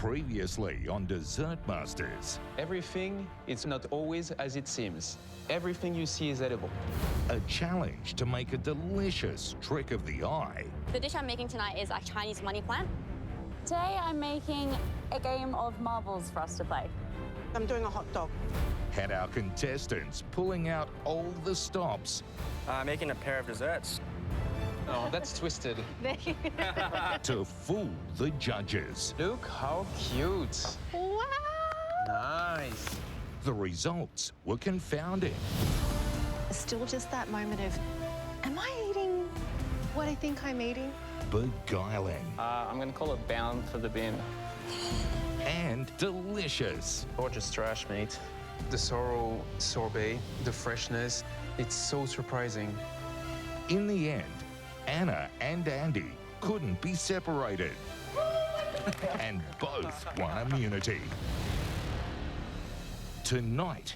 Previously on Dessert Masters. Everything is not always as it seems. Everything you see is edible. A challenge to make a delicious trick of the eye. The dish I'm making tonight is a Chinese money plant. Today I'm making a game of marbles for us to play. I'm doing a hot dog. Had our contestants pulling out all the stops. Making a pair of desserts. Oh, that's twisted. To fool the judges. Look how cute. Wow! Nice. The results were confounding. Still just that moment of, am I eating what I think I'm eating? Beguiling. I'm going to call it bound for the bin. And delicious. Gorgeous trash meat. The sorrel sorbet, the freshness, it's so surprising. In the end, Anna and Andy couldn't be separated. And both won immunity. Tonight,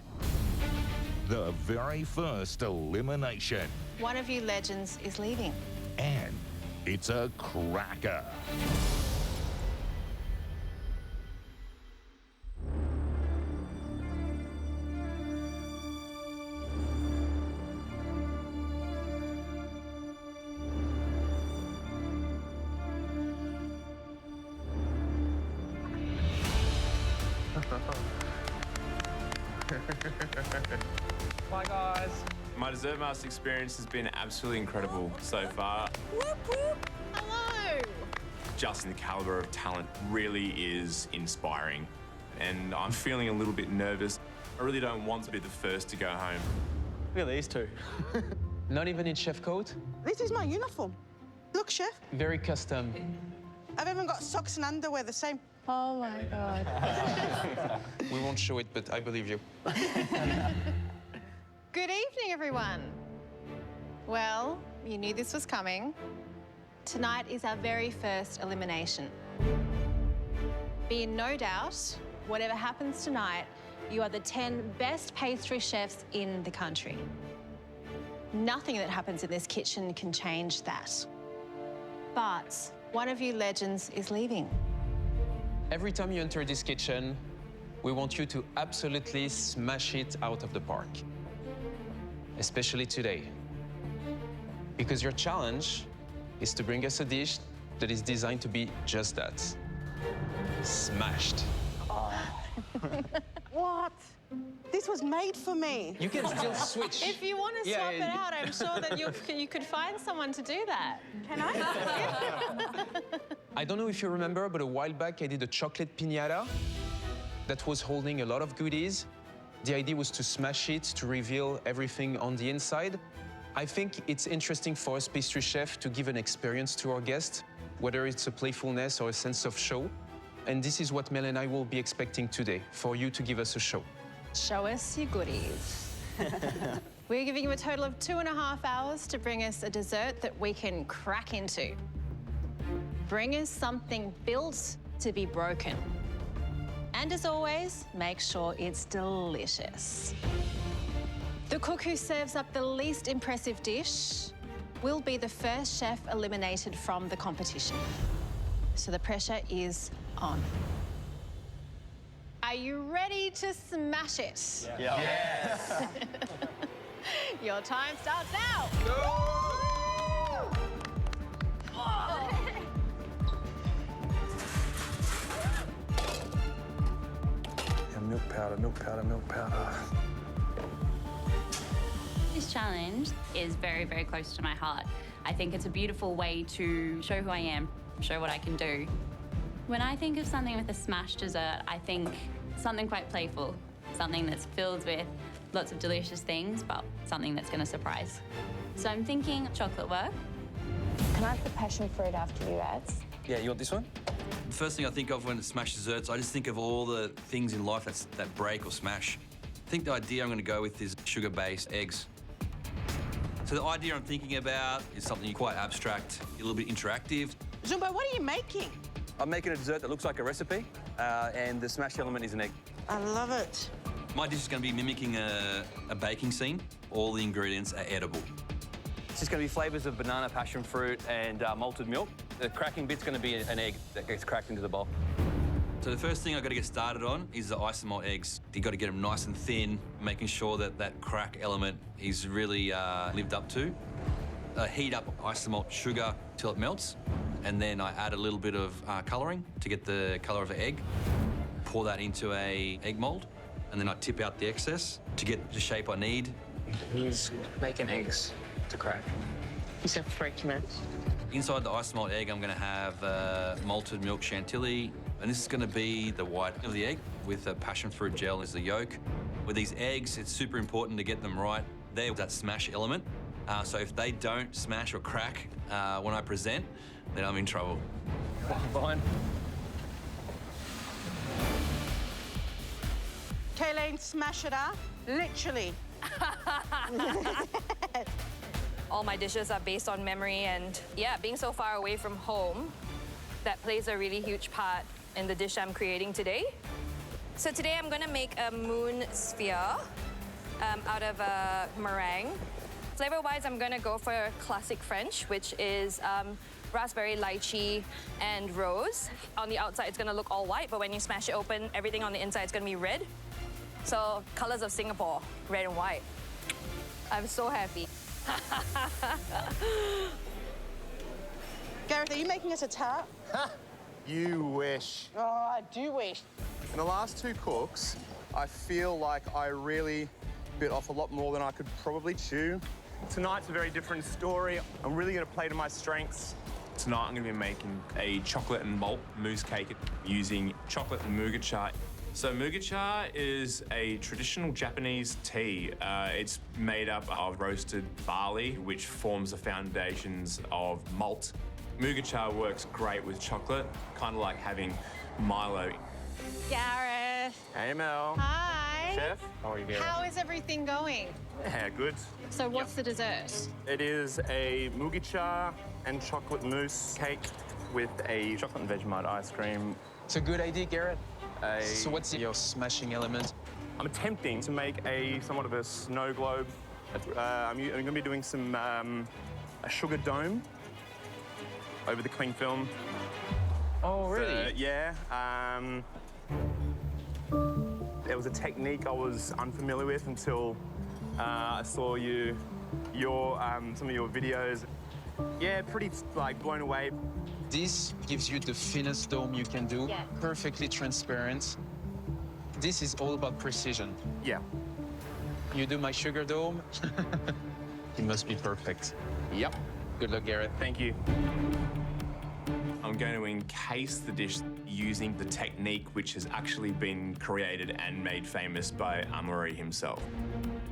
the very first elimination. One of you legends is leaving. And it's a cracker. Bye, guys. My Dessert Master experience has been absolutely incredible so far. Whoop, whoop. Hello! Just the caliber of talent really is inspiring. And I'm feeling a little bit nervous. I really don't want to be the first to go home. Look at these two. Not even in chef coat. This is my uniform. Look, chef, Very custom. I've even got socks and underwear the same. Oh my God. We won't show it, but I believe you. Good evening, everyone. Well, you knew this was coming. Tonight is our very first elimination. Be in no doubt, whatever happens tonight, you are the 10 best pastry chefs in the country. Nothing that happens in this kitchen can change that. But one of you legends is leaving. Every time you enter this kitchen, we want you to absolutely smash it out of the park. Especially today. Because your challenge is to bring us a dish that is designed to be just that. Smashed. What? This was made for me. You can still switch. If you want to swap it out, I'm sure that you could find someone to do that. Can I? I don't know if you remember, but a while back I did a chocolate piñata that was holding a lot of goodies. The idea was to smash it, to reveal everything on the inside. I think it's interesting for us pastry chefs to give an experience to our guests, whether it's a playfulness or a sense of show. And this is what Mel and I will be expecting today, for you to give us a show. Show us your goodies. We're giving you a total of 2.5 hours to bring us a dessert that we can crack into. Bring us something built to be broken. And as always, make sure it's delicious. The cook who serves up the least impressive dish will be the first chef eliminated from the competition. So the pressure is on. Are you ready to smash it? Yeah. Yes! Your time starts now. And milk powder, milk powder, milk powder. This challenge is very, very close to my heart. I think it's a beautiful way to show who I am, show what I can do. When I think of something with a smashed dessert, I think something quite playful, something that's filled with lots of delicious things, but something that's going to surprise. So I'm thinking chocolate work. Can I have the passion fruit after you, Ads? Yeah, you want this one? The first thing I think of when it's smashed desserts, I just think of all the things in life that break or smash. I think the idea I'm going to go with is sugar-based eggs. So the idea I'm thinking about is something quite abstract, a little bit interactive. Jumbo, what are you making? I'm making a dessert that looks like a recipe, and the smash element is an egg. I love it. My dish is going to be mimicking a baking scene. All the ingredients are edible. It's just going to be flavours of banana, passion fruit, and malted milk. The cracking bit's going to be an egg that gets cracked into the bowl. So So the first thing I've got to get started on is the isomalt eggs. You've got to get them nice and thin, making sure that that crack element is really lived up to. Heat up isomalt sugar till it melts, and then I add a little bit of colouring to get the colour of the egg. Pour that into a egg mould, and then I tip out the excess to get the shape I need. He's making eggs to crack. He's a freak, man. Inside the isomalt egg, I'm going to have malted milk chantilly, and this is going to be the white of the egg with a passion fruit gel as the yolk. With these eggs, it's super important to get them right. They're that smash element. So if they don't smash or crack when I present, then I'm in trouble. Fine. Kayleen, smash it up. Literally. All my dishes are based on memory, and yeah, being so far away from home, that plays a really huge part in the dish I'm creating today. So today I'm gonna make a moon sphere out of a meringue. Flavor-wise, I'm gonna go for classic French, which is raspberry, lychee, and rose. On the outside, it's gonna look all white, but when you smash it open, everything on the inside is gonna be red. So, colors of Singapore, red and white. I'm so happy. Gareth, are you making us a tart? You wish. Oh, I do wish. In the last two cooks, I feel like I really bit off a lot more than I could probably chew. Tonight's a very different story. I'm really going to play to my strengths. Tonight I'm going to be making a chocolate and malt mousse cake using chocolate and mugicha. So mugicha is a traditional Japanese tea. It's made up of roasted barley, which forms the foundations of malt. Mugicha works great with chocolate, kind of like having Milo. Gareth. Hey, Mel. Hi. Chef, how are you doing? How is everything going? Yeah, good. So what's the dessert? It is a mugicha and chocolate mousse cake with a chocolate and Vegemite ice cream. It's a good idea, Gareth. So what's your smashing element? I'm attempting to make somewhat of a snow globe. I'm going to be doing some a sugar dome over the cling film. Oh, really? Yeah. There was a technique I was unfamiliar with until I saw some of your videos. Yeah, pretty like blown away. This gives you the thinnest dome you can do, perfectly transparent. This is all about precision. Yeah. You do my sugar dome, it must be perfect. Yep. Good luck, Gareth. Thank you. I'm going to encase the dish using the technique which has actually been created and made famous by Amaury himself.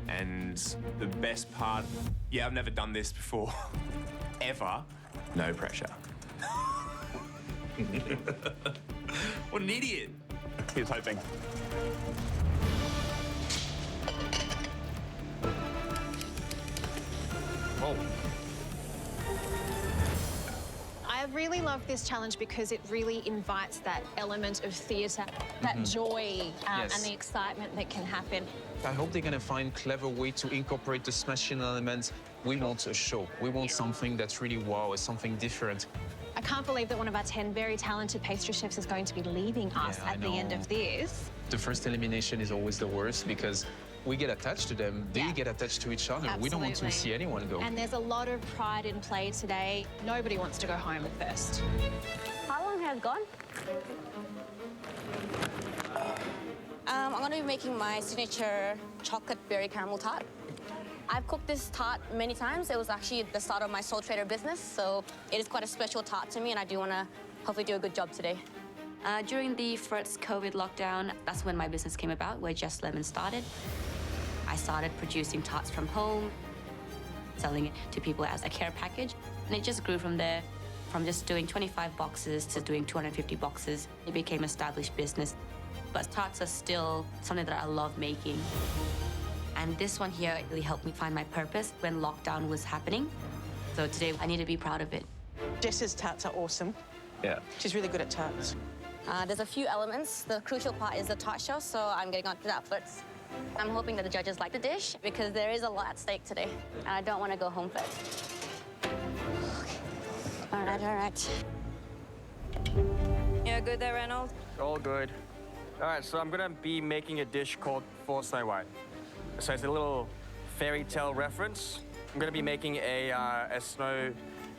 And the best part, I've never done this before, ever, no pressure. What an idiot. Here's hoping. Oh. I really love this challenge because it really invites that element of theatre, that joy and the excitement that can happen. I hope they're gonna find clever way to incorporate the smashing elements. We want a show. We want something that's really wow, something different. I can't believe that one of our 10 very talented pastry chefs is going to be leaving us at the end of this. The first elimination is always the worst because we get attached to them, they get attached to each other. Absolutely. We don't want to see anyone go. And there's a lot of pride in play today. Nobody wants to go home first. How long has it gone? I'm gonna be making my signature chocolate berry caramel tart. I've cooked this tart many times. It was actually the start of my sole trader business, so it is quite a special tart to me, and I do want to hopefully do a good job today. During the first COVID lockdown, that's when my business came about, where Just Lemon started. I started producing tarts from home, selling it to people as a care package, and it just grew from there. From just doing 25 boxes to doing 250 boxes, it became an established business. But tarts are still something that I love making. And this one here really helped me find my purpose when lockdown was happening. So today, I need to be proud of it. Jess's tarts are awesome. Yeah. She's really good at tarts. There's a few elements. The crucial part is the tart shell, so I'm getting on to that first. I'm hoping that the judges like the dish because there is a lot at stake today, and I don't want to go home first. Okay. All right. you're good there, Reynolds? All good. All right, so I'm gonna be making a dish called For Snow White. So it's a little fairy tale reference. I'm gonna be making a Snow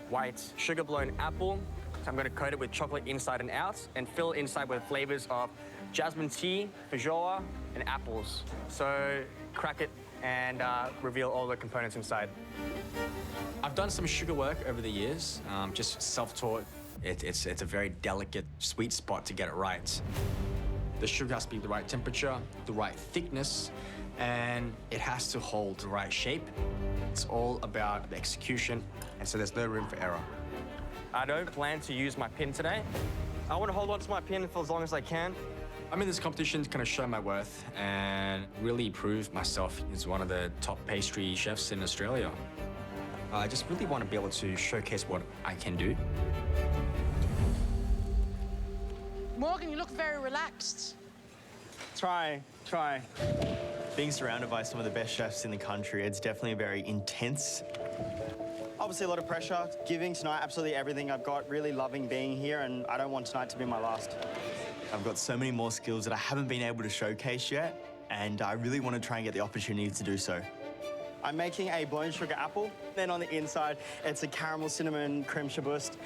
White sugar-blown apple. So I'm gonna coat it with chocolate inside and out and fill inside with flavors of jasmine tea, feijoa, and apples. So crack it and reveal all the components inside. I've done some sugar work over the years, just self-taught. It's a very delicate, sweet spot to get it right. The sugar has to be the right temperature, the right thickness, and it has to hold the right shape. It's all about the execution, and so there's no room for error. I don't plan to use my pin today. I want to hold on to my pin for as long as I can. I'm in this competition to kind of show my worth and really prove myself as one of the top pastry chefs in Australia. I just really want to be able to showcase what I can do. Morgan, you look very relaxed. Try. Being surrounded by some of the best chefs in the country, it's definitely very intense. Obviously a lot of pressure. Giving tonight absolutely everything I've got, really loving being here, and I don't want tonight to be my last. I've got so many more skills that I haven't been able to showcase yet, and I really want to try and get the opportunity to do so. I'm making a blown sugar apple. Then on the inside, it's a caramel cinnamon creme chouboust,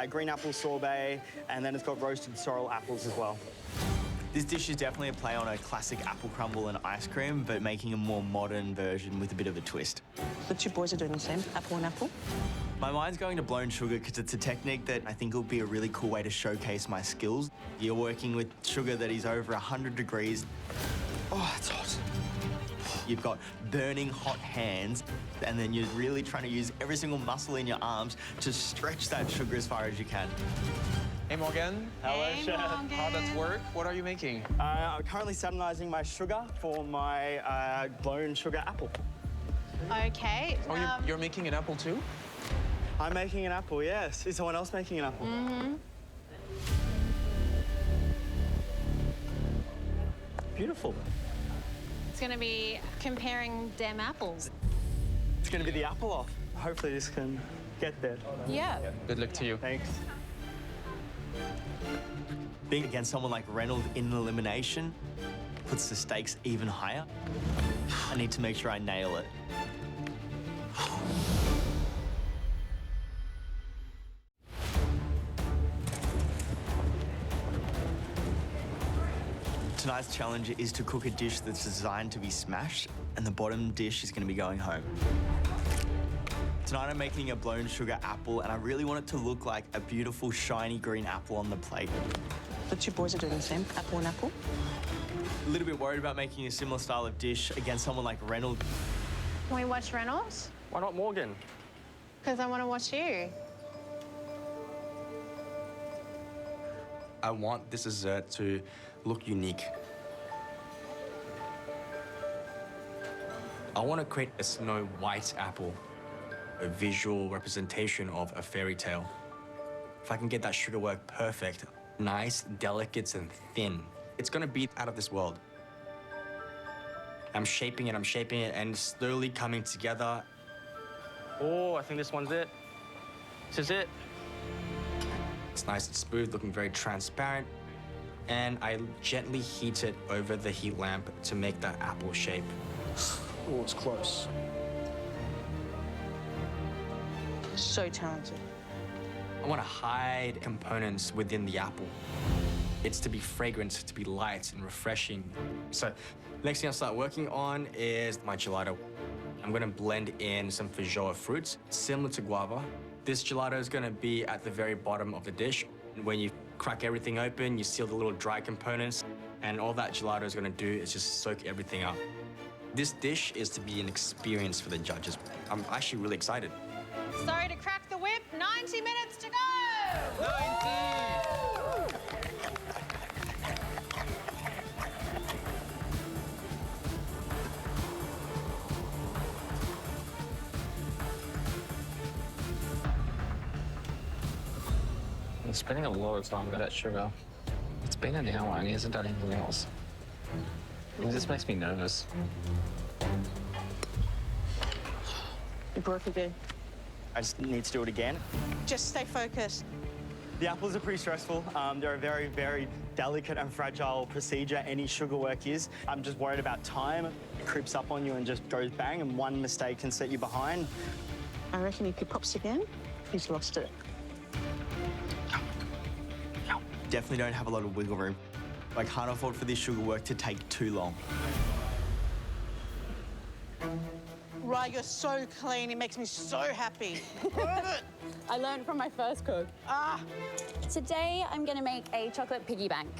green apple sorbet, and then it's got roasted sorrel apples as well. This dish is definitely a play on a classic apple crumble and ice cream, but making a more modern version with a bit of a twist. The two boys are doing the same, apple and apple. My mind's going to blown sugar because it's a technique that I think will be a really cool way to showcase my skills. You're working with sugar that is over 100 degrees. Oh, it's hot. You've got burning hot hands, and then you're really trying to use every single muscle in your arms to stretch that sugar as far as you can. Hey, Morgan. Hello, Hey, Chef. Morgan. How does work? What are you making? I'm currently salinizing my sugar for my blown sugar apple. Okay. Oh, you're making an apple too? I'm making an apple, yes. Is someone else making an apple? Mm-hmm. Beautiful. It's going to be comparing them apples. It's going to be the apple off. Hopefully this can get there. Yeah. Good luck to you. Thanks. Being against someone like Reynolds in elimination puts the stakes even higher. I need to make sure I nail it. Tonight's challenge is to cook a dish that's designed to be smashed, and the bottom dish is going to be going home. Tonight I'm making a blown sugar apple, and I really want it to look like a beautiful, shiny green apple on the plate. The two boys are doing the same, apple and apple. A little bit worried about making a similar style of dish against someone like Reynolds. Can we watch Reynolds? Why not Morgan? Because I want to watch you. I want this dessert to look unique. I want to create a Snow White apple, a visual representation of a fairy tale. If I can get that sugar work perfect, nice, delicate, and thin, it's going to be out of this world. I'm shaping it, and it's slowly coming together. Oh, I think this one's it. This is it. It's nice and smooth, looking very transparent. And I gently heat it over the heat lamp to make that apple shape. Oh, it's close. So talented. I want to hide components within the apple. It's to be fragrant, to be light and refreshing. So next thing I start working on is my gelato. I'm going to blend in some feijoa fruits, similar to guava. This gelato is going to be at the very bottom of the dish. When you crack everything open, you seal the little dry components, and all that gelato is going to do is just soak everything up. This dish is to be an experience for the judges. I'm actually really excited. So to crack the whip, 90 minutes to go! 90! I'm spending a lot of time with that sugar. It's been an hour and he hasn't done anything else. It just makes me nervous. You broke again. I just need to do it again. Just stay focused. The apples are pretty stressful. They're a very, very delicate and fragile procedure, any sugar work is. I'm just worried about time. It creeps up on you and just goes bang, and one mistake can set you behind. I reckon if he pops again, he's lost it. Definitely don't have a lot of wiggle room. I can't afford for this sugar work to take too long. Right, you're so clean. It makes me so happy. I learned from my first cook. Today, I'm going to make a chocolate piggy bank.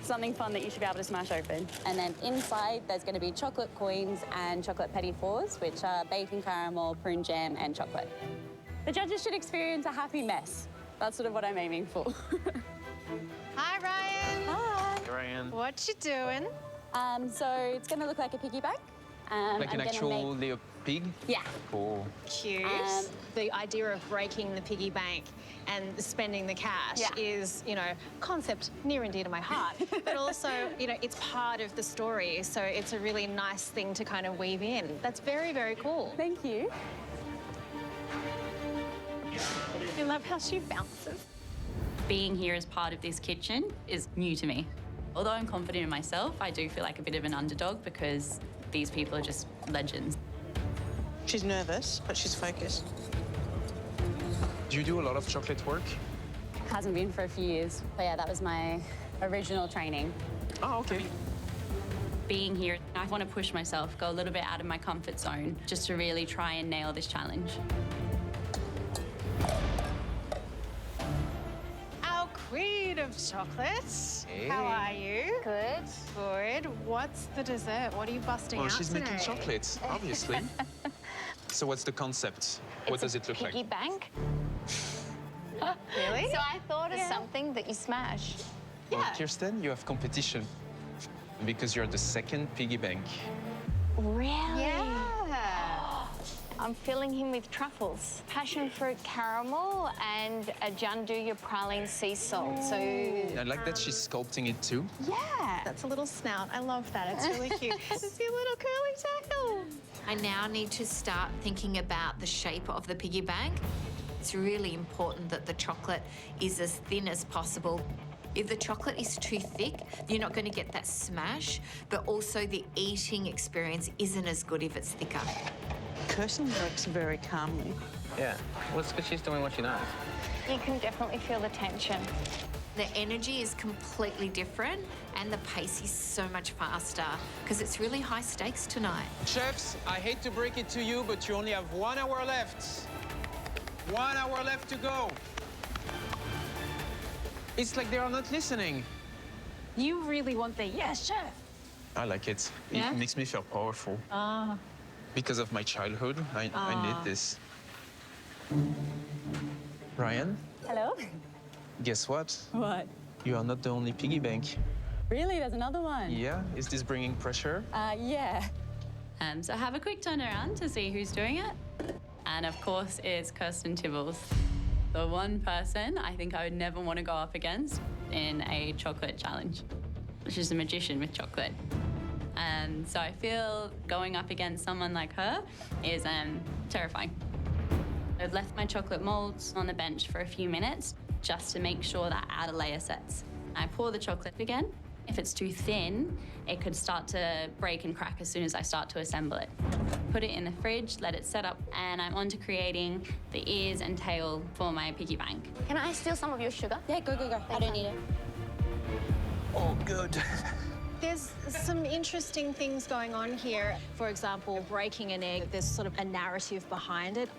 Something fun that you should be able to smash open. And then inside, there's going to be chocolate coins and chocolate petit fours, which are bacon caramel, prune jam, and chocolate. The judges should experience a happy mess. That's sort of what I'm aiming for. Hi, Ryan. Hi. Ryan. What you doing? So it's going to look like a piggy bank. Like an actual little pig? Yeah. Cool. Cute. The idea of breaking the piggy bank and spending the cash is, you know, concept near and dear to my heart. But also, you know, it's part of the story. So it's a really nice thing to kind of weave in. That's very, very cool. Thank you. I love how she bounces. Being here as part of this kitchen is new to me. Although I'm confident in myself, I do feel like a bit of an underdog because these people are just legends. She's nervous, but she's focused. Do you do a lot of chocolate work? Hasn't been for a few years. But yeah, that was my original training. Oh, okay. Being here, I want to push myself, go a little bit out of my comfort zone, just to really try and nail this challenge. Our queen of chocolates. Hey. How are you? Good. Good. What's the dessert? What are you busting Well, out she's today? making chocolates, obviously. So what's the concept? What does it look like? Piggy bank. Really? So I thought of something that you smash. Well, Kirsten, you have competition because you're the second piggy bank. Really? Yeah. I'm filling him with truffles, passion fruit caramel, and a gianduja praline sea salt. So I like that she's sculpting it too. Yeah. That's a little snout. I love that. It's really cute. It's your little curly tackle. I now need to start thinking about the shape of the piggy bank. It's really important that the chocolate is as thin as possible. If the chocolate is too thick, you're not going to get that smash, but also the eating experience isn't as good if it's thicker. Kirsten works very calmly. Yeah, well, it's because she's doing what she knows. you can definitely feel the tension. The energy is completely different and the pace is so much faster because it's really high stakes tonight. Chefs, I hate to break it to you, but you only have 1 hour left. 1 hour left to go. It's like they are not listening. You really want the yes, chef. I like it. Yeah? It makes me feel powerful. Ah. Because of my childhood, I need this. Ryan, Hello? guess what? What? You are not the only piggy bank. Really? There's another one? Yeah? Is this bringing pressure? Yeah. So have a quick turn around to see who's doing it. And of course, it's Kirsten Tibbles. The one person I think I would never want to go up against in a chocolate challenge. She's a magician with chocolate. And so I feel going up against someone like her is terrifying. I've left my chocolate molds on the bench for a few minutes just to make sure that outer layer sets. I pour the chocolate again. If it's too thin, it could start to break and crack as soon as I start to assemble it. Put it in the fridge, let it set up, and I'm on to creating the ears and tail for my piggy bank. Can I steal some of your sugar? Yeah, go, go, go. I don't need it. Oh, good. There's some interesting things going on here. For example, breaking an egg, there's sort of a narrative behind it.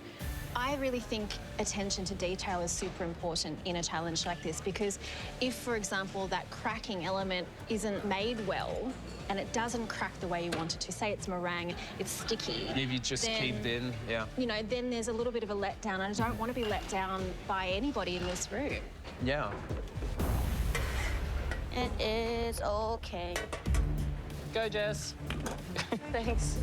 I really think attention to detail is super important in a challenge like this because if, for example, that cracking element isn't made well and it doesn't crack the way you want it to, say it's meringue, it's sticky. Maybe it just caved in, yeah. You know, then there's a little bit of a letdown. I don't want to be let down by anybody in this room. Yeah. It is okay. Go, Jess. Thanks.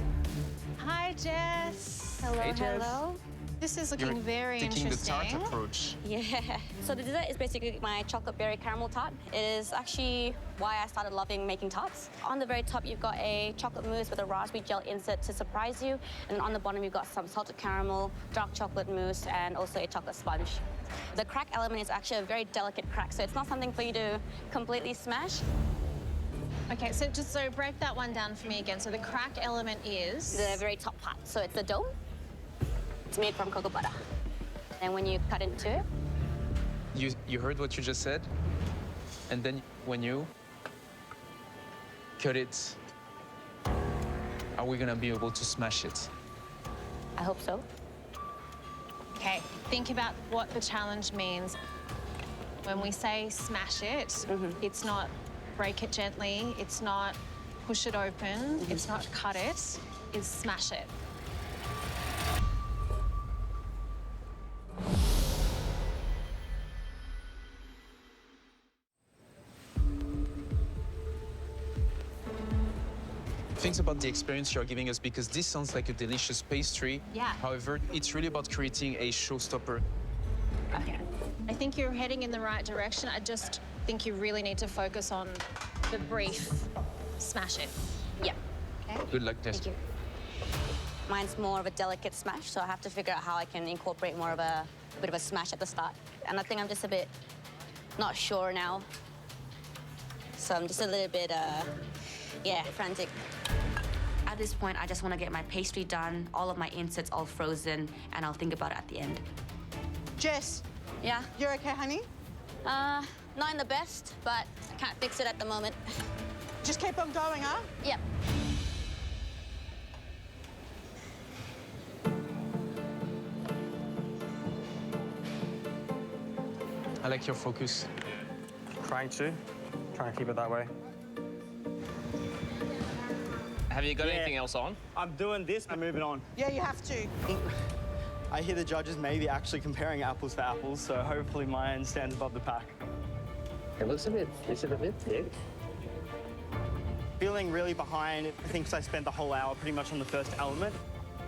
Hi, Jess. Hello, Hey, Jess. hello. This is looking very taking interesting. the tart approach. Yeah. So the dessert is basically my chocolate berry caramel tart. It is actually why I started loving making tarts. On the very top, you've got a chocolate mousse with a raspberry gel insert to surprise you. And on the bottom, you've got some salted caramel, dark chocolate mousse, and also a chocolate sponge. The crack element is actually a very delicate crack, so it's not something for you to completely smash. Okay, so break that one down for me again. So the crack element is? The very top part. So it's the dough. It's made from cocoa butter. And when you cut into it... You heard what you just said? And then when you cut it, are we gonna be able to smash it? I hope so. Okay, think about what the challenge means. When we say smash it, it's not break it gently, it's not push it open, it's not cut it, it's smash it. Thanks about the experience you're giving us, because this sounds like a delicious pastry. Yeah. However, it's really about creating a showstopper. Okay. I think you're heading in the right direction. I just think you really need to focus on the brief smash it. Yeah. Okay. Good luck, Jess. Thank you. Mine's more of a delicate smash, so I have to figure out how I can incorporate more of a bit of a smash at the start. And I think I'm just a bit not sure now. So I'm just a little bit, yeah, frantic. At this point, I just want to get my pastry done, all of my inserts all frozen, and I'll think about it at the end. Jess. Yeah? You're okay, honey? Not in the best, but I can't fix it at the moment. Just keep on going, huh? Yep. I like your focus. Trying to keep it that way. Have you got anything else on? I'm doing this, I'm moving on. Yeah, you have to. I hear the judges may be actually comparing apples to apples, so hopefully mine stands above the pack. It looks a bit thick. Feeling really behind, I think, 'cause I spent the whole hour pretty much on the first element.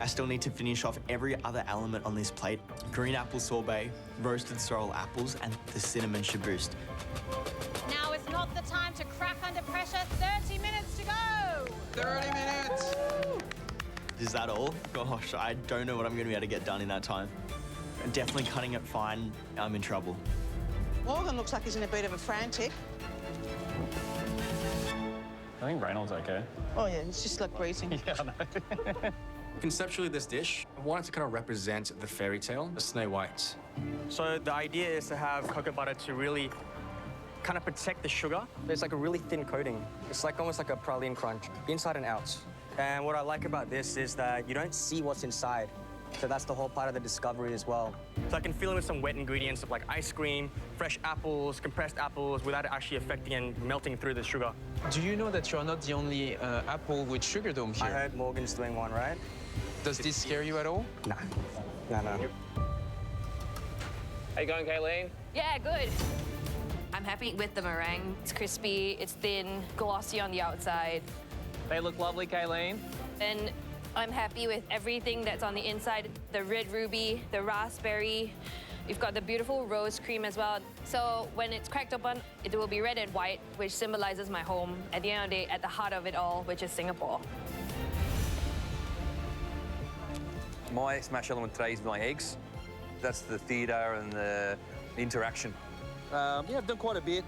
I still need to finish off every other element on this plate. Green apple sorbet, roasted sorrel apples, and the cinnamon shaboust. Now is not the time to crack under pressure. 30 minutes to go. 30 minutes. Is that all? Gosh, I don't know what I'm going to be able to get done in that time. Definitely cutting it fine, I'm in trouble. Morgan looks like he's in a bit of a frantic. I think Reynolds okay. Oh, yeah, it's just like greasing. Yeah, I know. Conceptually, this dish, I want it to kind of represent the fairy tale, the Snow White. So the idea is to have cocoa butter to really kind of protect the sugar. It's like a really thin coating. It's like almost like a praline crunch, inside and out. And what I like about this is that you don't see what's inside. So that's the whole part of the discovery as well. So I can fill in with some wet ingredients like ice cream, fresh apples, compressed apples, without it actually affecting and melting through the sugar. Do you know that you're not the only apple with sugar dome here? I heard Morgan's doing one, right? Does this scare you at all? Nah. No. How you going, Kayleen? Yeah, good. I'm happy with the meringue. It's crispy, it's thin, glossy on the outside. They look lovely, Kayleen. And I'm happy with everything that's on the inside. The red ruby, the raspberry. We've got the beautiful rose cream as well. So when it's cracked open, it will be red and white, which symbolizes my home. At the end of the day, at the heart of it all, which is Singapore. My smash element today is my eggs. That's the theatre and the interaction. Yeah, I've done quite a bit.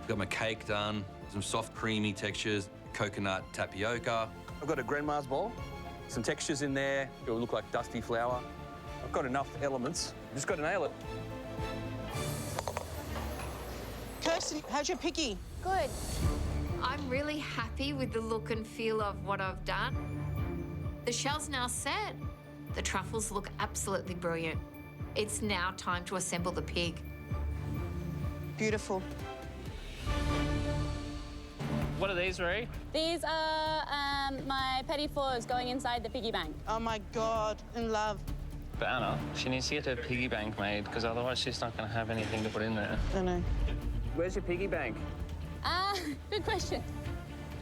Got my cake done, some soft, creamy textures, coconut tapioca. I've got a grandma's bowl, some textures in there. It will look like dusty flour. I've got enough elements. I've just got to nail it. Kirsten, how's your picky? Good. I'm really happy with the look and feel of what I've done. The shell's now set. The truffles look absolutely brilliant. It's now time to assemble the pig. Beautiful. What are these, Ree? These are my petit fours going inside the piggy bank. Oh, my God, in love. But Anna, she needs to get her piggy bank made, because otherwise she's not going to have anything to put in there. I know. Where's your piggy bank? Good question.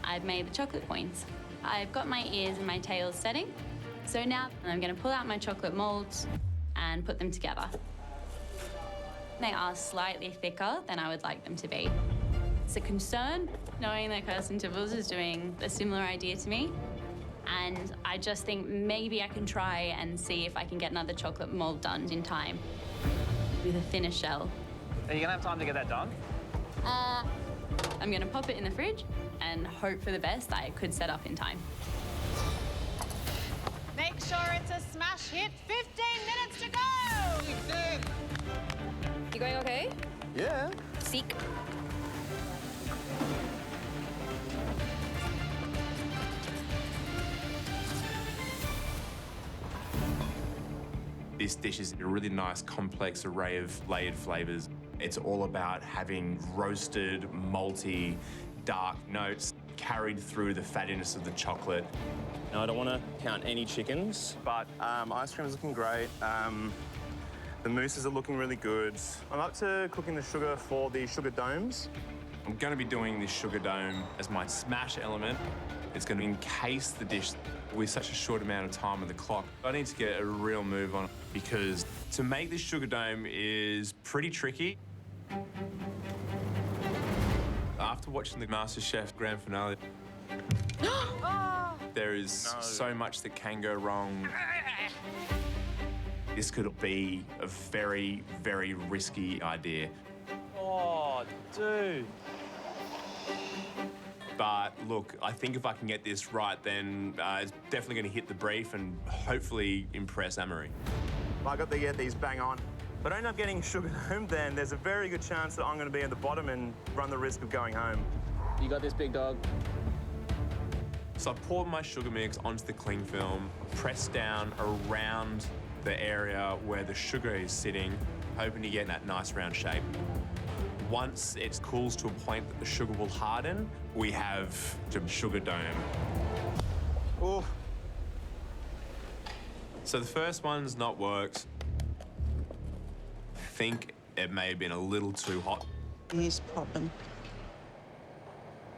I've made the chocolate coins. I've got my ears and my tails setting. So now I'm going to pull out my chocolate molds and put them together. They are slightly thicker than I would like them to be. It's a concern knowing that Kirsten Tibbles is doing a similar idea to me. And I just think maybe I can try and see if I can get another chocolate mold done in time with a thinner shell. Are you gonna have time to get that done? I'm gonna pop it in the fridge and hope for the best that it could set up in time. Make sure it's a smash hit. 15 minutes to go. You going okay? Yeah. Seek. This dish is a really nice, complex array of layered flavors. It's all about having roasted, malty, dark notes carried through the fattiness of the chocolate. Now, I don't want to count any chickens, but ice cream is looking great. The mousses are looking really good. I'm up to cooking the sugar for the sugar domes. I'm going to be doing this sugar dome as my smash element. It's going to encase the dish with such a short amount of time on the clock. I need to get a real move on it because to make this sugar dome is pretty tricky. After watching the MasterChef grand finale, there is so much that can go wrong. This could be a very, very risky idea. Oh, dude. But look, I think if I can get this right, then it's definitely going to hit the brief and hopefully impress Anne-Marie. I got to get these bang on. If I don't end up getting sugar dome, then there's a very good chance that I'm going to be at the bottom and run the risk of going home. You got this, big dog. So I poured my sugar mix onto the cling film, pressed down around the area where the sugar is sitting, hoping to get that nice round shape. Once it cools to a point that the sugar will harden, we have the sugar dome. Oh. So the first one's not worked. I think it may have been a little too hot. Here's the problem.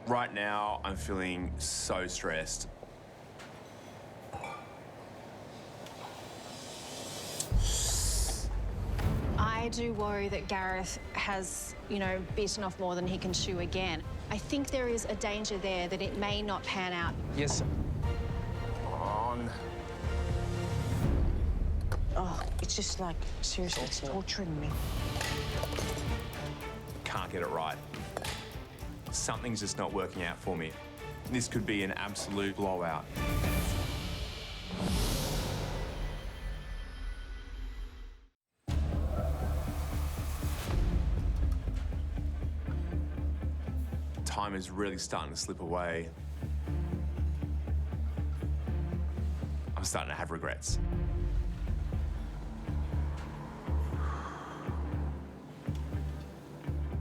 Right now, I'm feeling so stressed. I do worry that Gareth has, bitten off more than he can chew again. I think there is a danger there that it may not pan out. Yes, sir. On. Oh, it's just like, seriously, it's torturing me. Can't get it right. Something's just not working out for me. This could be an absolute blowout. Time is really starting to slip away. I'm starting to have regrets.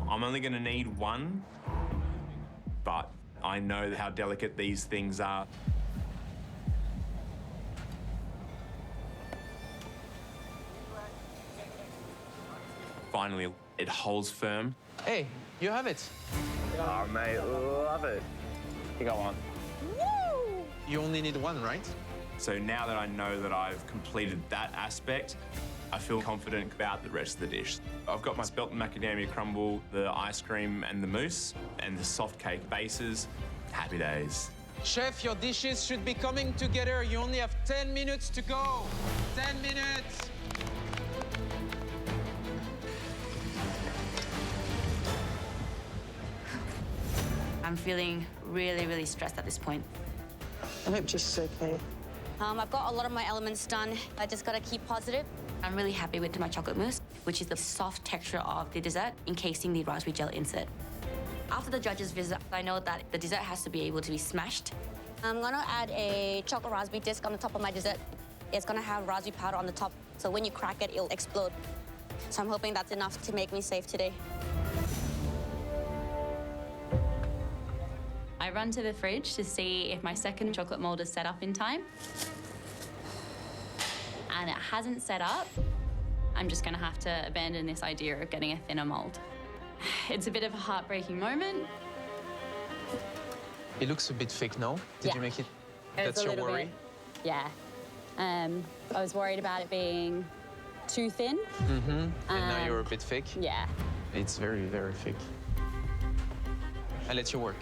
I'm only going to need one, but I know how delicate these things are. Finally, it holds firm. Hey, you have it. Oh, mate, love it. You got one. Woo! You only need one, right? So now that I know that I've completed that aspect, I feel confident about the rest of the dish. I've got my spelt macadamia crumble, the ice cream and the mousse, and the soft cake bases. Happy days. Chef, your dishes should be coming together. You only have 10 minutes to go. 10 minutes. I'm feeling really, really stressed at this point. I hope Jess is okay. I've got a lot of my elements done. I just gotta keep positive. I'm really happy with my chocolate mousse, which is the soft texture of the dessert encasing the raspberry gel insert. After the judge's visit, I know that the dessert has to be able to be smashed. I'm gonna add a chocolate raspberry disc on the top of my dessert. It's gonna have raspberry powder on the top, so when you crack it, it'll explode. So I'm hoping that's enough to make me safe today. I run to the fridge to see if my second chocolate mold is set up in time. And it hasn't set up. I'm just gonna have to abandon this idea of getting a thinner mold. It's a bit of a heartbreaking moment. It looks a bit fake now. Did you make it? It's That's a your little worry? bit, yeah. I was worried about it being too thin. And now you're a bit thick. Yeah. It's very, very thick. I'll let you work.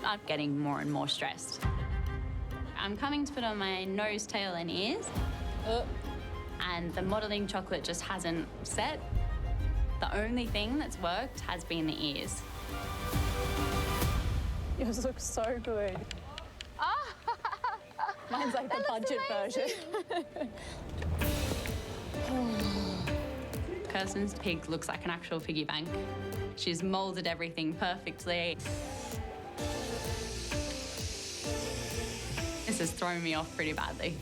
I'm getting more and more stressed. I'm coming to put on my nose, tail, and ears. And the modeling chocolate just hasn't set. The only thing that's worked has been the ears. Yours looks so good. Mine's like the budget version. Kirsten's pig looks like an actual piggy bank. She's molded everything perfectly. This has thrown me off pretty badly.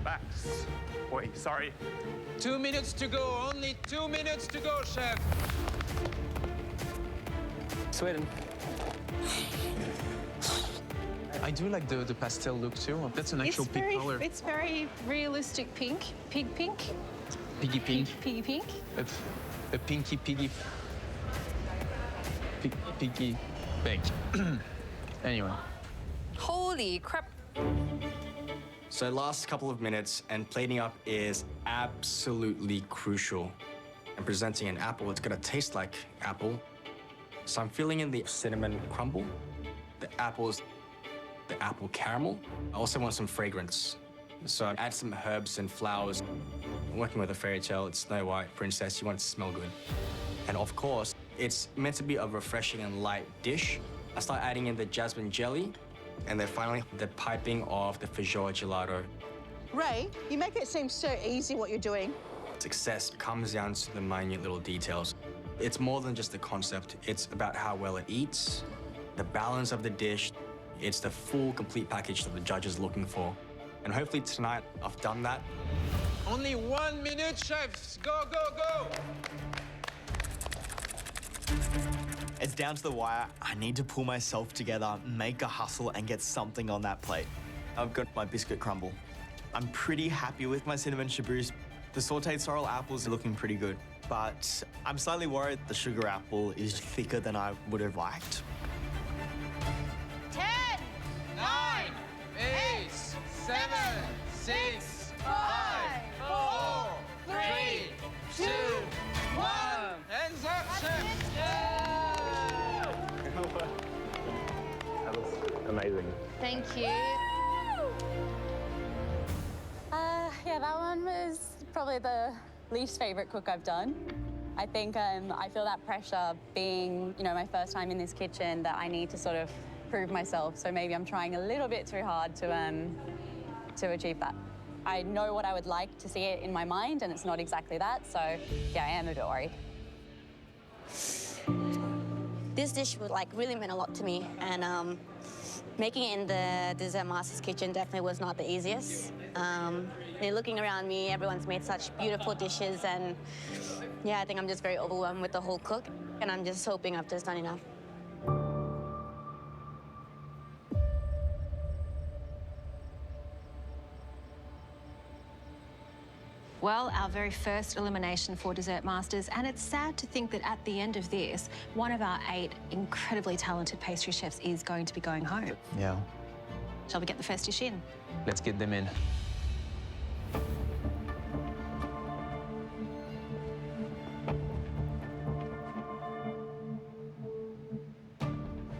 Backs. Wait, sorry. 2 minutes to go, only 2 minutes to go, chef. Sweden. I do like the pastel look too. That's an actual pig color. It's very realistic pink. Pig pink. Piggy pink. Piggy pink. A pinky piggy. Piggy bank. Anyway. Holy crap. So last couple of minutes, and plating up is absolutely crucial. And presenting an apple, it's gonna taste like apple. So I'm filling in the cinnamon crumble, the apples, the apple caramel. I also want some fragrance. So I add some herbs and flowers. I'm working with a fairy tale, it's Snow White princess, you want it to smell good. And of course, it's meant to be a refreshing and light dish. I start adding in the jasmine jelly, and then finally the piping of the feijoa gelato. Ray, you make it seem so easy what you're doing. Success comes down to the minute little details. It's more than just the concept. It's about how well it eats, the balance of the dish. It's the full, complete package that the judge is looking for. And hopefully tonight I've done that. Only 1 minute, chefs. Go, go, go. It's down to the wire. I need to pull myself together, make a hustle, and get something on that plate. I've got my biscuit crumble. I'm pretty happy with my cinnamon shaboos. The sauteed sorrel apples are looking pretty good, but I'm slightly worried the sugar apple is thicker than I would have liked. 10, 9, 8, 7, 6, 5, 4, 3, 2, 1. Hands up, chef. That was amazing. Thank you. Yeah, that one was probably the least favorite cook I've done. I think I feel that pressure being, my first time in this kitchen, that I need to sort of prove myself. So maybe I'm trying a little bit too hard to achieve that. I know what I would like to see it in my mind, and it's not exactly that. So yeah, I am a bit worried. This dish really meant a lot to me, and making it in the Dessert Master's kitchen definitely was not the easiest. Looking around me, everyone's made such beautiful dishes, and yeah, I think I'm just very overwhelmed with the whole cook, and I'm just hoping I've just done enough. Well, our very first elimination for Dessert Masters, and it's sad to think that at the end of this, one of our 8 incredibly talented pastry chefs is going to be going home. Yeah. Shall we get the first dish in? Let's get them in.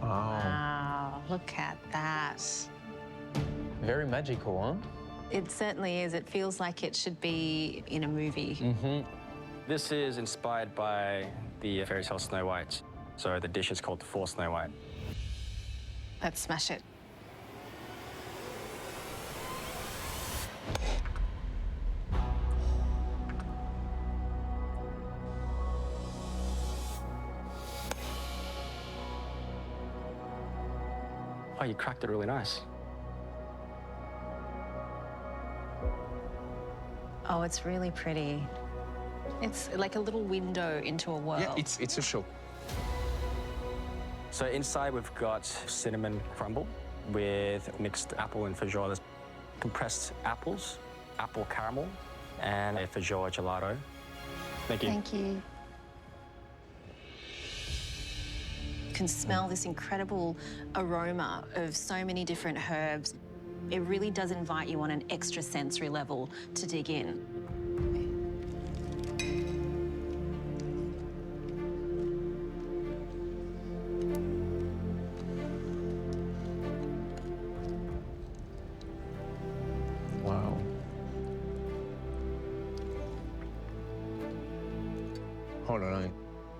Wow, look at that. Very magical, huh? It certainly is. It feels like it should be in a movie. This is inspired by the fairy tale Snow White. So the dish is called the For Snow White. Let's smash it. Oh, you cracked it really nice. Oh, it's really pretty. It's like a little window into a world. Yeah, it's a show. So inside we've got cinnamon crumble with mixed apple and feijoa. There's compressed apples, apple caramel, and a feijoa gelato. Thank you. Thank you. You can smell this incredible aroma of so many different herbs. It really does invite you on an extra sensory level to dig in. Wow. Oh la la.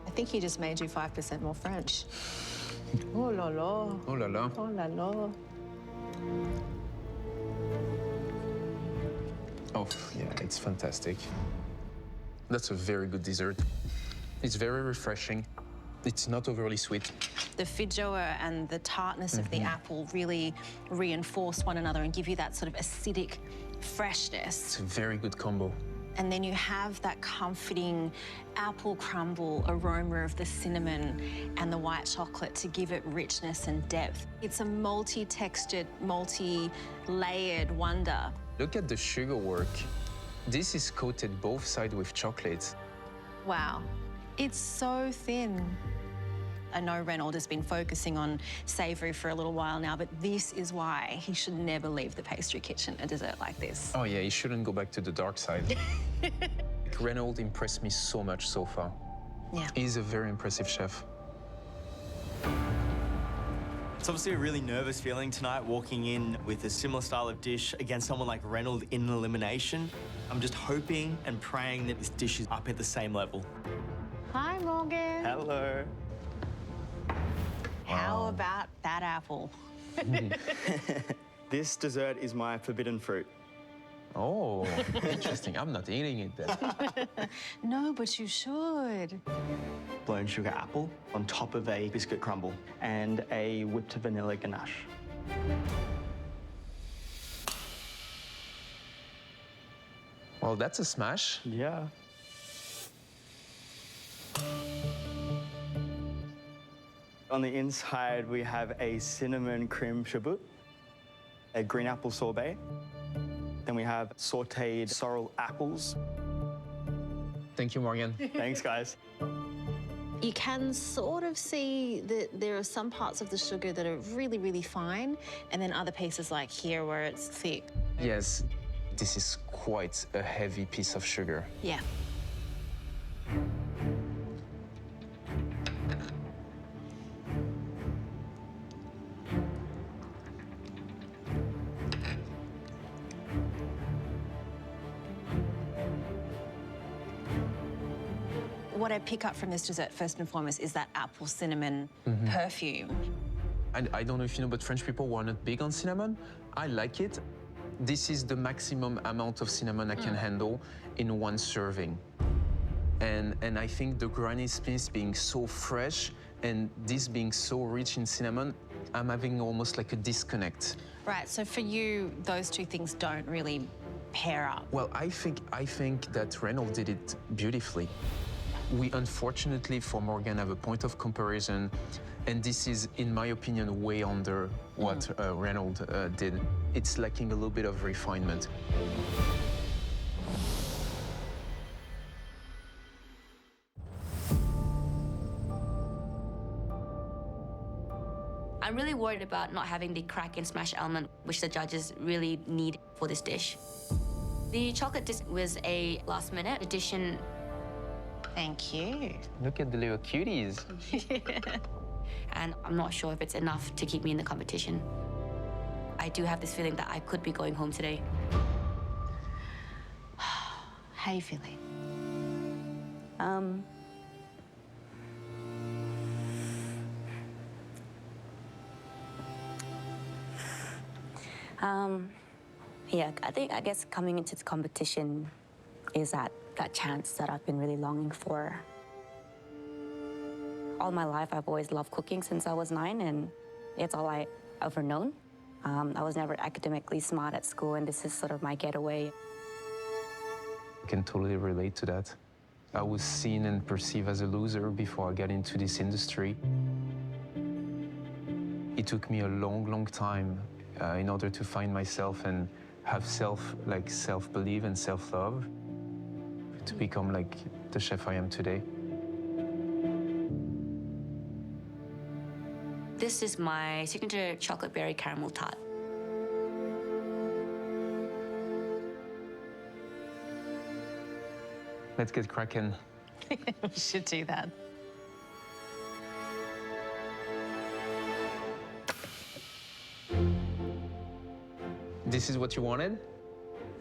I think he just made you 5% more French. Oh la la. Oh la la. Oh la la. Oh, yeah, it's fantastic. That's a very good dessert. It's very refreshing. It's not overly sweet. The feijoa and the tartness of the apple really reinforce one another and give you that sort of acidic freshness. It's a very good combo. And then you have that comforting apple crumble aroma of the cinnamon and the white chocolate to give it richness and depth. It's a multi-textured, multi-layered wonder. Look at the sugar work. This is coated both sides with chocolate. Wow, it's so thin. I know Reynolds has been focusing on savoury for a little while now, but this is why he should never leave the pastry kitchen a dessert like this. Oh yeah, he shouldn't go back to the dark side. Reynolds impressed me so much so far. Yeah. He's a very impressive chef. It's obviously a really nervous feeling tonight, walking in with a similar style of dish against someone like Reynolds in elimination. I'm just hoping and praying that this dish is up at the same level. Hi, Morgan. Hello. How about that apple? This dessert is my forbidden fruit. Oh, interesting. I'm not eating it then. No, but you should. Blown sugar apple on top of a biscuit crumble and a whipped vanilla ganache. Well, that's a smash. Yeah. On the inside, we have a cinnamon creme chabut, a green apple sorbet. Then we have sauteed sorrel apples. Thank you, Morgan. Thanks, guys. You can sort of see that there are some parts of the sugar that are really, really fine, and then other pieces like here where it's thick. Yes, this is quite a heavy piece of sugar. Yeah. What I pick up from this dessert, first and foremost, is that apple cinnamon perfume. I don't know if you know, but French people were not big on cinnamon. I like it. This is the maximum amount of cinnamon I can handle in one serving. And I think the granny smith being so fresh and this being so rich in cinnamon, I'm having almost like a disconnect. Right, so for you, those two things don't really pair up. Well, I think that Reynolds did it beautifully. We unfortunately for Morgan have a point of comparison, and this is, in my opinion, way under what Reynolds did. It's lacking a little bit of refinement. I'm really worried about not having the crack and smash element, which the judges really need for this dish. The chocolate disc was a last-minute addition. Thank you. Look at the little cuties. And I'm not sure if it's enough to keep me in the competition. I do have this feeling that I could be going home today. How you feeling? Yeah, I guess coming into the competition is that chance that I've been really longing for. All my life, I've always loved cooking since I was 9, and it's all I ever known. I was never academically smart at school, and this is sort of my getaway. I can totally relate to that. I was seen and perceived as a loser before I got into this industry. It took me a long, long time in order to find myself and have self-belief and self-love to become like the chef I am today. This is my signature chocolate berry caramel tart. Let's get cracking. We should do that. This is what you wanted?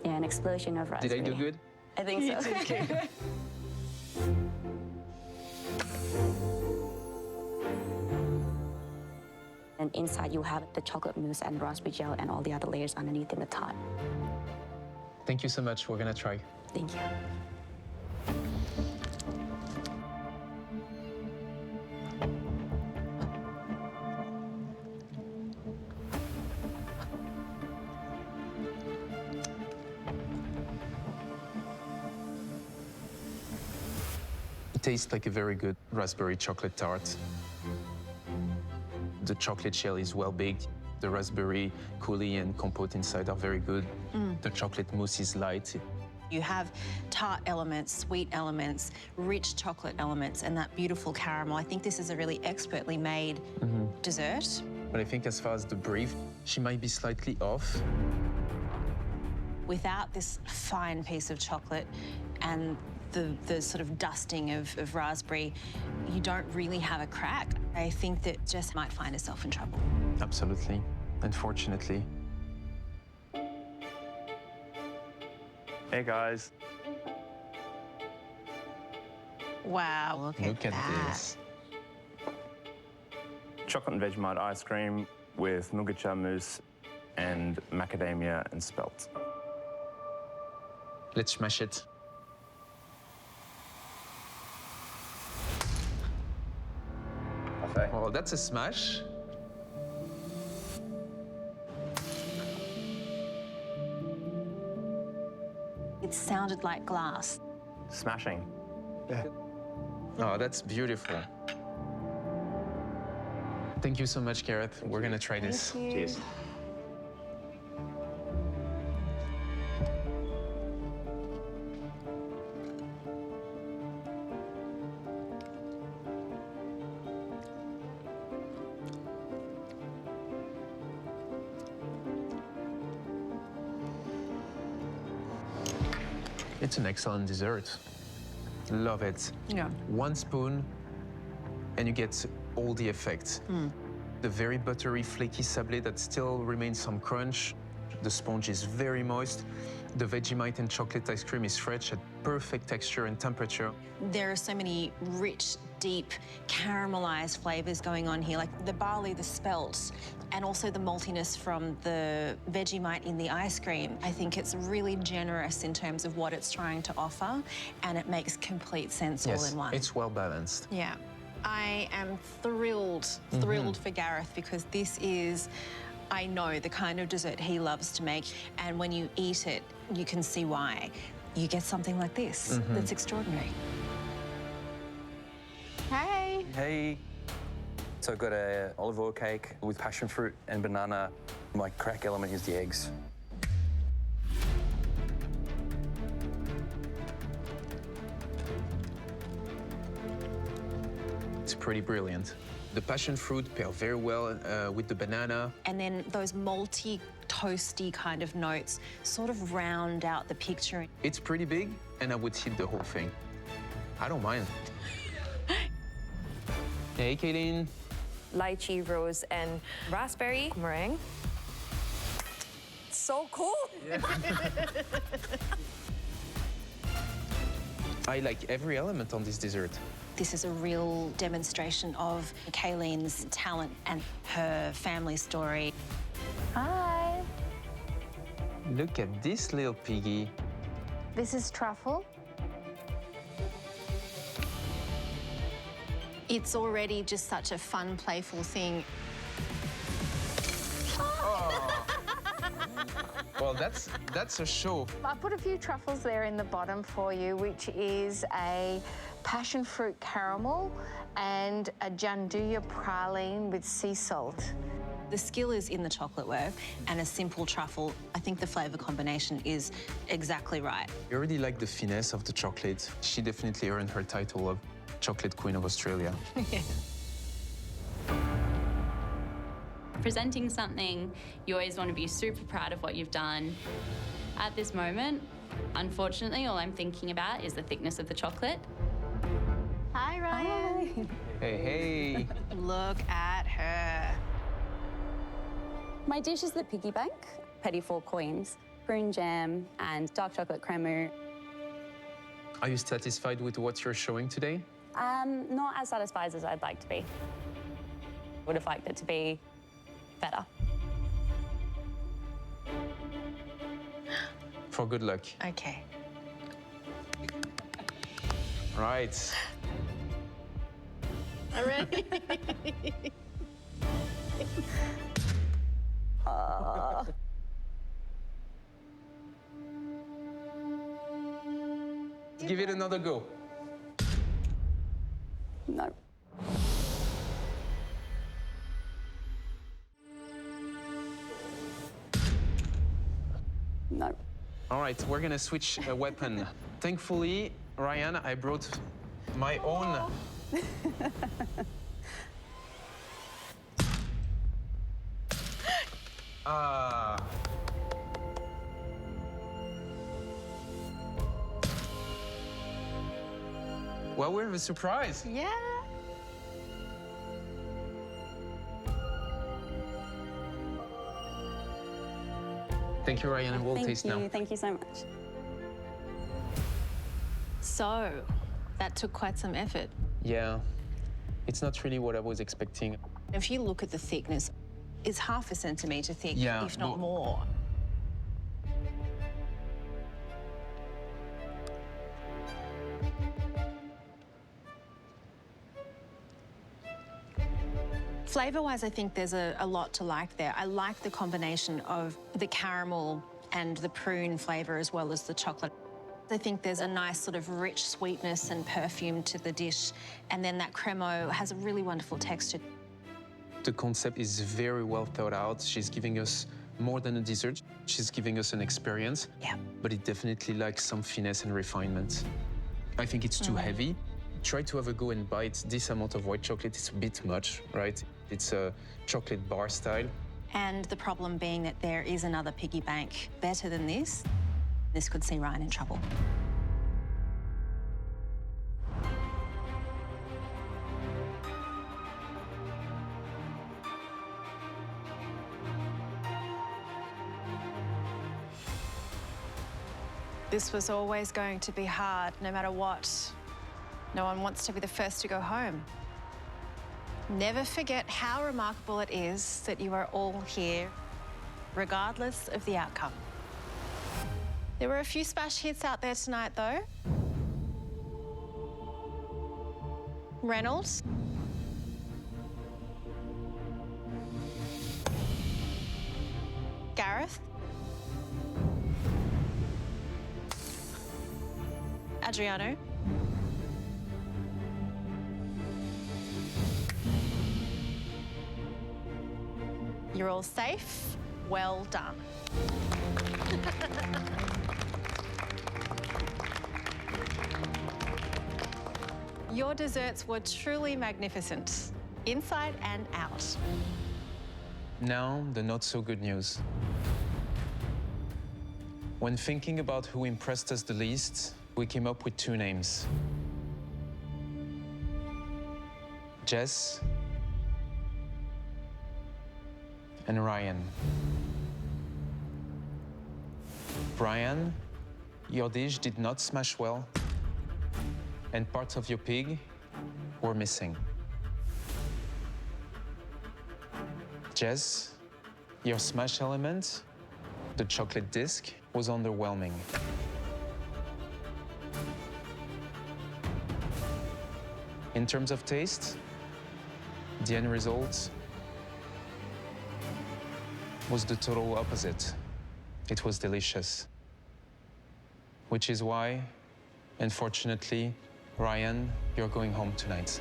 Yeah, an explosion of raspberry. Did I do good? I think so. You did good. And inside you have the chocolate mousse and raspberry gel and all the other layers underneath in the top. Thank you so much. We're gonna try. Thank you. It tastes like a very good raspberry chocolate tart. The chocolate shell is well baked. The raspberry coulis and compote inside are very good. The chocolate mousse is light. You have tart elements, sweet elements, rich chocolate elements, and that beautiful caramel. I think this is a really expertly made dessert. But I think as far as the brief, she might be slightly off. Without this fine piece of chocolate and the sort of dusting of raspberry, you don't really have a crack. I think that Jess might find herself in trouble. Absolutely, unfortunately. Hey, guys. Wow, Look at this. Chocolate and Vegemite ice cream with nougat mousse and macadamia and spelt. Let's smash it. Oh, that's a smash. It sounded like glass. Smashing. Yeah. Oh, that's beautiful. Thank you so much, Gareth. We're gonna try this. Thank you. Cheers. It's an excellent dessert. Love it. Yeah. 1 spoon, and you get all the effects. The very buttery, flaky sablé that still remains some crunch. The sponge is very moist. The Vegemite and chocolate ice cream is fresh at perfect texture and temperature. There are so many rich, deep, caramelized flavors going on here, like the barley, the spelt, and also the maltiness from the Vegemite in the ice cream. I think it's really generous in terms of what it's trying to offer, and it makes complete sense all in one. It's well balanced. Yeah. I am thrilled for Gareth, because this is, I know, the kind of dessert he loves to make. And when you eat it, you can see why. You get something like this that's extraordinary. Hey. Hey. So I've got a olive oil cake with passion fruit and banana. My crack element is the eggs. It's pretty brilliant. The passion fruit pair very well with the banana. And then those malty, toasty kind of notes sort of round out the picture. It's pretty big, and I would eat the whole thing. I don't mind. Hey, Kayleen. Lychee, rose, and raspberry meringue. So cool. I like every element on this dessert. This is a real demonstration of Kayleen's talent and her family story. Hi. Look at this little piggy. This is truffle. It's already just such a fun, playful thing. Well, that's a show. I put a few truffles there in the bottom for you, which is a passion fruit caramel and a gianduja praline with sea salt. The skill is in the chocolate work, and a simple truffle. I think the flavor combination is exactly right. I already like the finesse of the chocolate. She definitely earned her title of Chocolate Queen of Australia. Presenting something, you always want to be super proud of what you've done. At this moment, Unfortunately, all I'm thinking about is the thickness of the chocolate. Hi, Ryan. Hey, hey. Look at her. My dish is the piggy bank, petit four coins, prune jam, and dark chocolate crème. Are you satisfied with what you're showing today? Not as satisfied as I'd like to be. Would have liked it to be better. For good luck. Okay. Right. All right. Give it another go. No. No. All right, we're gonna switch a weapon. Thankfully, Ryan, I brought my own. Well, we have a surprise. Yeah. Thank you, Ryan, and we'll taste now. Thank you so much. So, that took quite some effort. Yeah, it's not really what I was expecting. If you look at the thickness, it's half a centimetre thick, Yeah, if not but- more. Flavour-wise, I think there's a lot to like there. I like the combination of the caramel and the prune flavour as well as the chocolate. I think there's a nice sort of rich sweetness and perfume to the dish, and then that cremo has a really wonderful texture. The concept is very well thought out. She's giving us more than a dessert. She's giving us an experience. Yeah. But it definitely lacks some finesse and refinement. I think it's too heavy. Try to have a go and bite. This amount of white chocolate is a bit much, right? It's a chocolate bar style. And the problem being that there is another piggy bank better than this. This could see Ryan in trouble. This was always going to be hard, no matter what. No one wants to be the first to go home. Never forget how remarkable it is that you are all here, regardless of the outcome. There were a few smash hits out there tonight, though. Reynolds. Gareth. Adriano. You're all safe. Well done. Your desserts were truly magnificent, inside and out. Now, the not so good news. When thinking about who impressed us the least, we came up with two names. Jess and Ryan. Ryan, your dish did not smash well, and parts of your pig were missing. Jess, your smash element, the chocolate disc, was underwhelming. In terms of taste, the end result was the total opposite. It was delicious. Which is why, unfortunately, Ryan, you're going home tonight.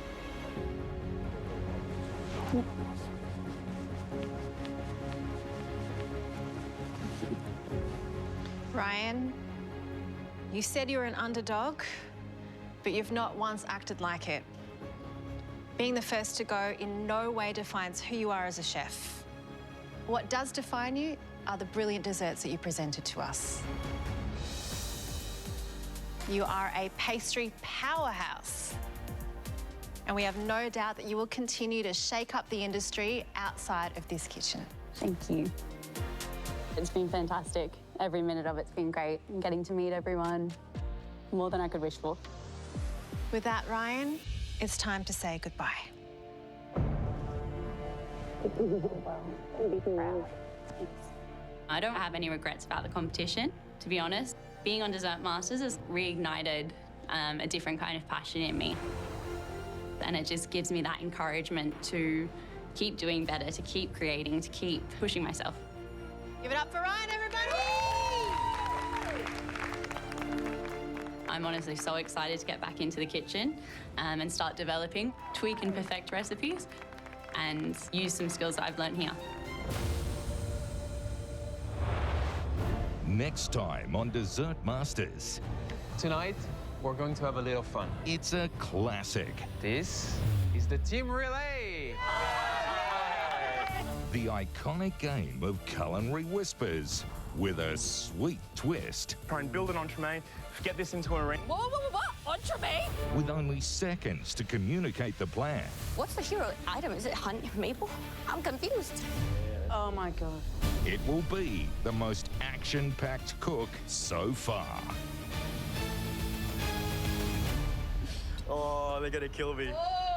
Ryan, you said you were an underdog, but you've not once acted like it. Being the first to go in no way defines who you are as a chef. What does define you are the brilliant desserts that you presented to us. You are a pastry powerhouse. And we have no doubt that you will continue to shake up the industry outside of this kitchen. Thank you. It's been fantastic. Every minute of it's been great. And getting to meet everyone, more than I could wish for. With that, Ryan, it's time to say goodbye. I don't have any regrets about the competition, to be honest. Being on Dessert Masters has reignited a different kind of passion in me. And it just gives me that encouragement to keep doing better, to keep creating, to keep pushing myself. Give it up for Ryan, everybody! I'm honestly so excited to get back into the kitchen and start developing, tweak and perfect recipes and use some skills that I've learned here. Next time on Dessert Masters. Tonight, we're going to have a little fun. It's a classic. This is the team relay. The iconic game of culinary whispers with a sweet twist. Try and build an entremet, get this into a ring. What? Entremet? With only seconds to communicate the plan. What's the hero item? Is it honey or maple? I'm confused. Oh my God. It will be the most action-packed cook so far. Oh, they're gonna kill me. Oh!